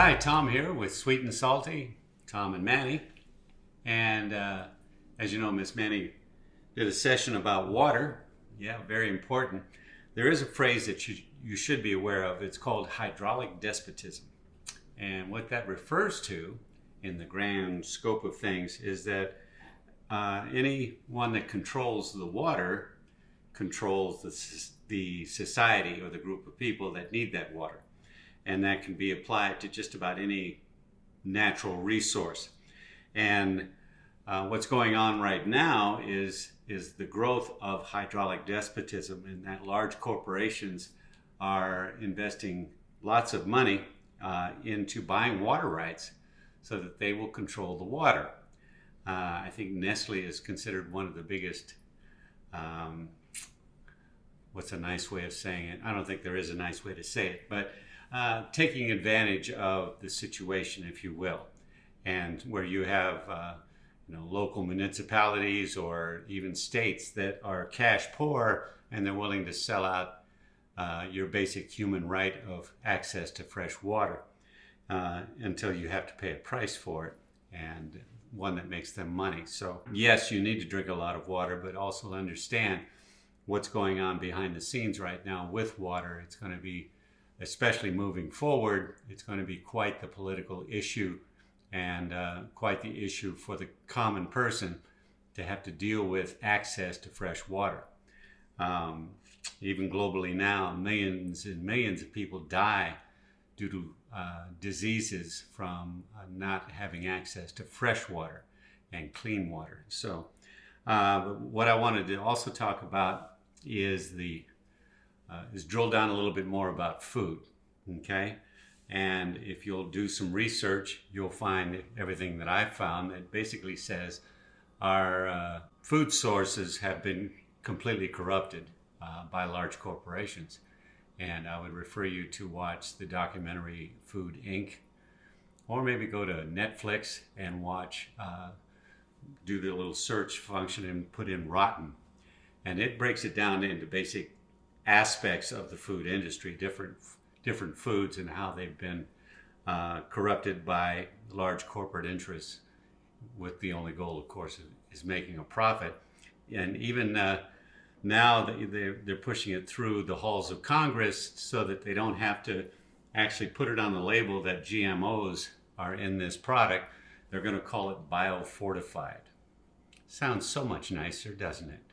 Hi, Tom here with Sweet and Salty, Tom and Manny. And as you know, Miss Manny did a session about water. Yeah, very important. There is a phrase that you should be aware of. It's called hydraulic despotism. And what that refers to in the grand scope of things is that anyone that controls the water controls the society or the group of people that need that water. And that can be applied to just about any natural resource. And what's going on right now is the growth of hydraulic despotism, and that large corporations are investing lots of money into buying water rights so that they will control the water. I think Nestle is considered one of the biggest, what's a nice way of saying it? I don't think there is a nice way to say it, but taking advantage of the situation, if you will, and where you have local municipalities or even states that are cash poor and they're willing to sell out your basic human right of access to fresh water until you have to pay a price for it, and one that makes them money. So yes, you need to drink a lot of water, but also understand what's going on behind the scenes right now with water. It's going to be, especially moving forward, it's going to be quite the political issue and quite the issue for the common person to have to deal with access to fresh water. Even globally now, millions and millions of people die due to diseases from not having access to fresh water and clean water. So what I wanted to also talk about is drill down a little bit more about food, okay? And if you'll do some research, you'll find everything that I've found that basically says our food sources have been completely corrupted by large corporations. And I would refer you to watch the documentary Food Inc., or maybe go to Netflix and watch, do the little search function and put in rotten. And it breaks it down into basic aspects of the food industry, different foods and how they've been corrupted by large corporate interests, with the only goal, of course, is making a profit. And even now they're pushing it through the halls of Congress so that they don't have to actually put it on the label that GMOs are in this product. They're going to call it biofortified. Sounds so much nicer, doesn't it?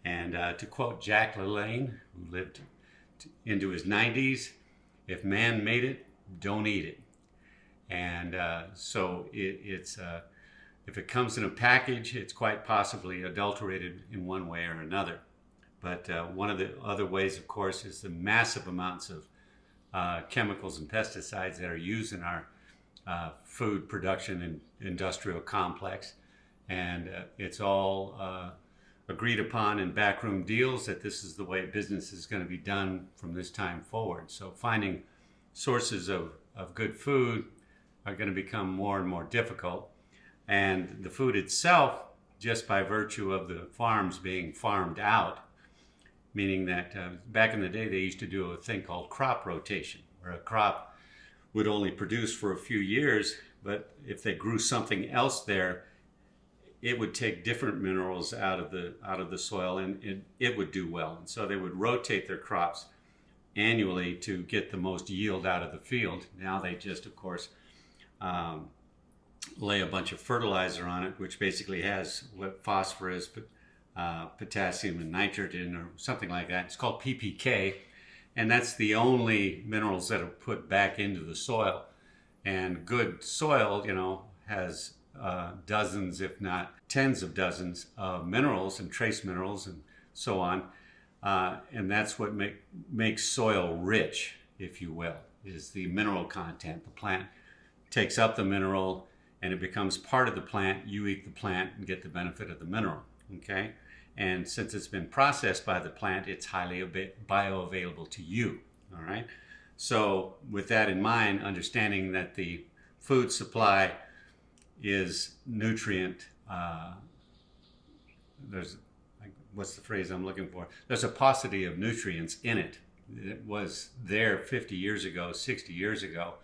And to quote Jack LaLanne, who lived into his 90s, if man made it, don't eat it. And so it's if it comes in a package, it's quite possibly adulterated in one way or another. But one of the other ways, of course, is the massive amounts of chemicals and pesticides that are used in our food production and industrial complex. And it's all agreed upon in backroom deals that this is the way business is going to be done from this time forward. So finding sources of good food are going to become more and more difficult. And the food itself, just by virtue of the farms being farmed out, meaning that back in the day they used to do a thing called crop rotation, where a crop would only produce for a few years, but if they grew something else there, it would take different minerals out of the soil, and it would do well. And so they would rotate their crops annually to get the most yield out of the field. Now they just, of course, lay a bunch of fertilizer on it, which basically has phosphorus, potassium, and nitrogen, or something like that. It's called PPK, and that's the only minerals that are put back into the soil. And good soil, has dozens, if not tens of dozens of minerals and trace minerals and so on. And that's what makes soil rich, if you will, is the mineral content. The plant takes up the mineral and it becomes part of the plant. You eat the plant and get the benefit of the mineral, okay? And since it's been processed by the plant, it's highly bioavailable to you, all right? So with that in mind, understanding that the food supply is nutrient, there's, what's the phrase I'm looking for? There's a paucity of nutrients in it. It was there 50 years ago, 60 years ago,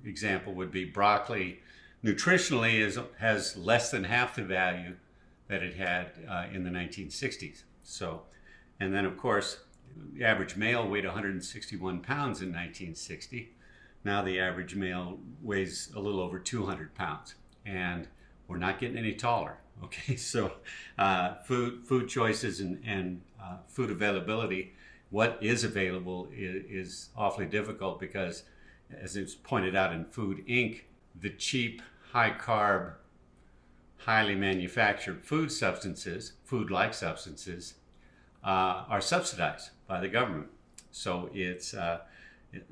Example would be broccoli. Nutritionally has less than half the value that it had in the 1960s. So, and then of course, the average male weighed 161 pounds in 1960. Now the average male weighs a little over 200 pounds, and we're not getting any taller. Okay, so food choices and food availability, what is available is awfully difficult because, as it's pointed out in Food Inc., the cheap, high-carb, highly manufactured food-like substances, are subsidized by the government. So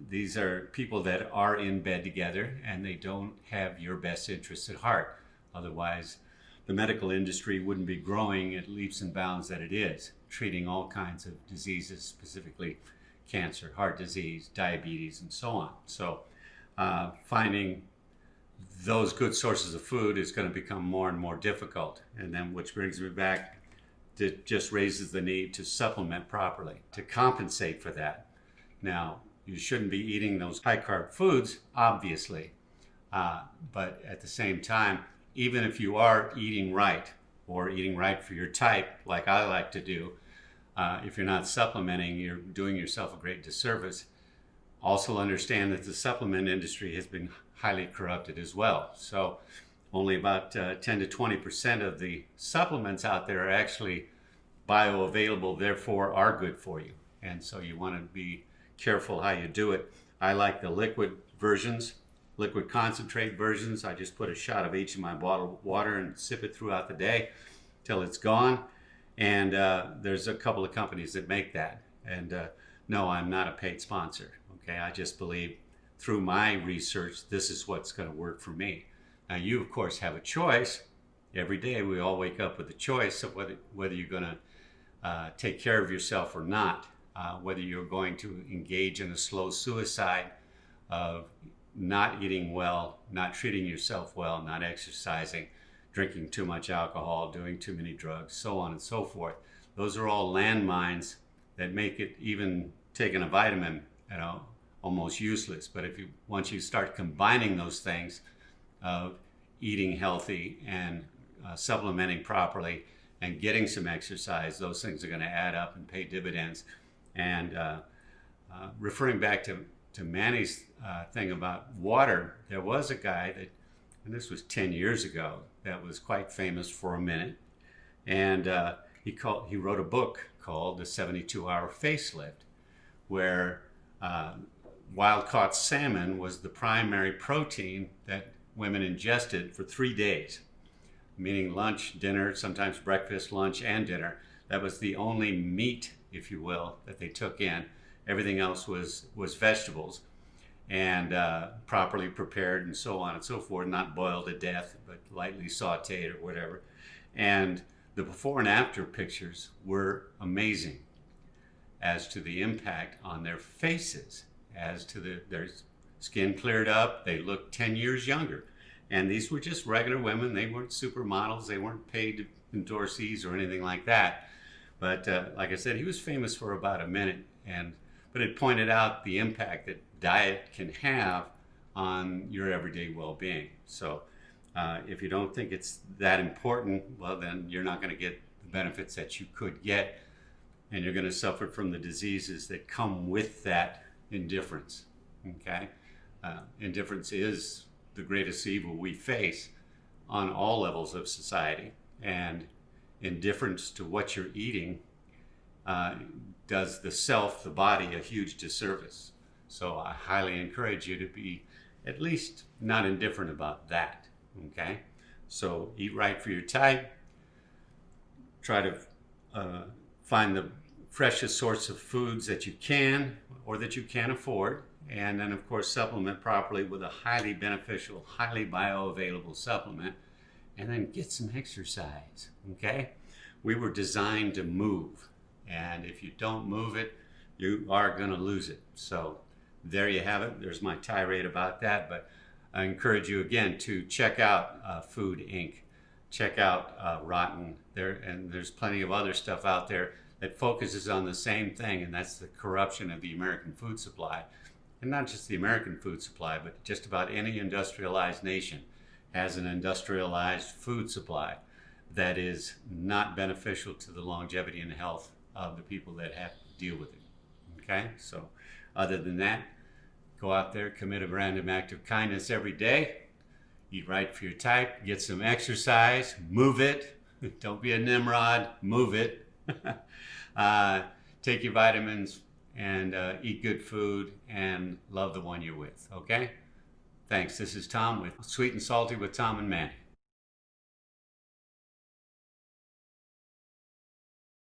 these are people that are in bed together and they don't have your best interests at heart. Otherwise, the medical industry wouldn't be growing at leaps and bounds that it is, treating all kinds of diseases, specifically cancer, heart disease, diabetes, and so on. So finding those good sources of food is going to become more and more difficult. And then, which brings me back, it just raises the need to supplement properly, to compensate for that. Now, you shouldn't be eating those high-carb foods, obviously, but at the same time, even if you are eating right, or eating right for your type, like I like to do, if you're not supplementing, you're doing yourself a great disservice. Also understand that the supplement industry has been highly corrupted as well. So only about 10 to 20% of the supplements out there are actually bioavailable, therefore are good for you. And so you want to be careful how you do it. I like the liquid versions, liquid concentrate versions. I just put a shot of each in my bottle of water and sip it throughout the day till it's gone. And there's a couple of companies that make that. And no, I'm not a paid sponsor. Okay, I just believe through my research, this is what's going to work for me. Now, you, of course, have a choice. Every day we all wake up with a choice of whether you're going to take care of yourself or not, whether you're going to engage in a slow suicide of not eating well, not treating yourself well, not exercising, drinking too much alcohol, doing too many drugs, so on and so forth. Those are all landmines that make it, even taking a vitamin, almost useless. But once you start combining those things of eating healthy and supplementing properly and getting some exercise, those things are going to add up and pay dividends. And referring back to Manny's thing about water, there was a guy that, and this was 10 years ago, that was quite famous for a minute. And he wrote a book called The 72-Hour Facelift, where wild-caught salmon was the primary protein that women ingested for 3 days, meaning lunch, dinner, sometimes breakfast, lunch, and dinner. That was the only meat, if you will, that they took in. Everything else was vegetables and properly prepared and so on and so forth, not boiled to death, but lightly sauteed or whatever. And the before and after pictures were amazing as to the impact on their faces, as to their skin cleared up. They looked 10 years younger. And these were just regular women. They weren't supermodels. They weren't paid endorsees or anything like that. But like I said, he was famous for about a minute. But it pointed out the impact that diet can have on your everyday well-being. So if you don't think it's that important, well, then you're not going to get the benefits that you could get, and you're going to suffer from the diseases that come with that indifference. Okay? Indifference is the greatest evil we face on all levels of society, and indifference to what you're eating does the self, the body, a huge disservice. So I highly encourage you to be at least not indifferent about that. Okay? So eat right for your type. Try to find the freshest sorts of foods that you can or that you can afford. And then, of course, supplement properly with a highly beneficial, highly bioavailable supplement. And then get some exercise. Okay? We were designed to move. And if you don't move it, you are going to lose it. So there you have it. There's my tirade about that. But I encourage you again to check out Food Inc. Check out Rotten. There's plenty of other stuff out there that focuses on the same thing, and that's the corruption of the American food supply. and not just the American food supply, but just about any industrialized nation has an industrialized food supply that is not beneficial to the longevity and health of the people that have to deal with it. Okay, so other than that, go out there, commit a random act of kindness every day, eat right for your type, get some exercise, move it. Don't be a Nimrod, move it. Take your vitamins and eat good food and love the one you're with, okay? Thanks. This is Tom with Sweet and Salty with Tom and Manny.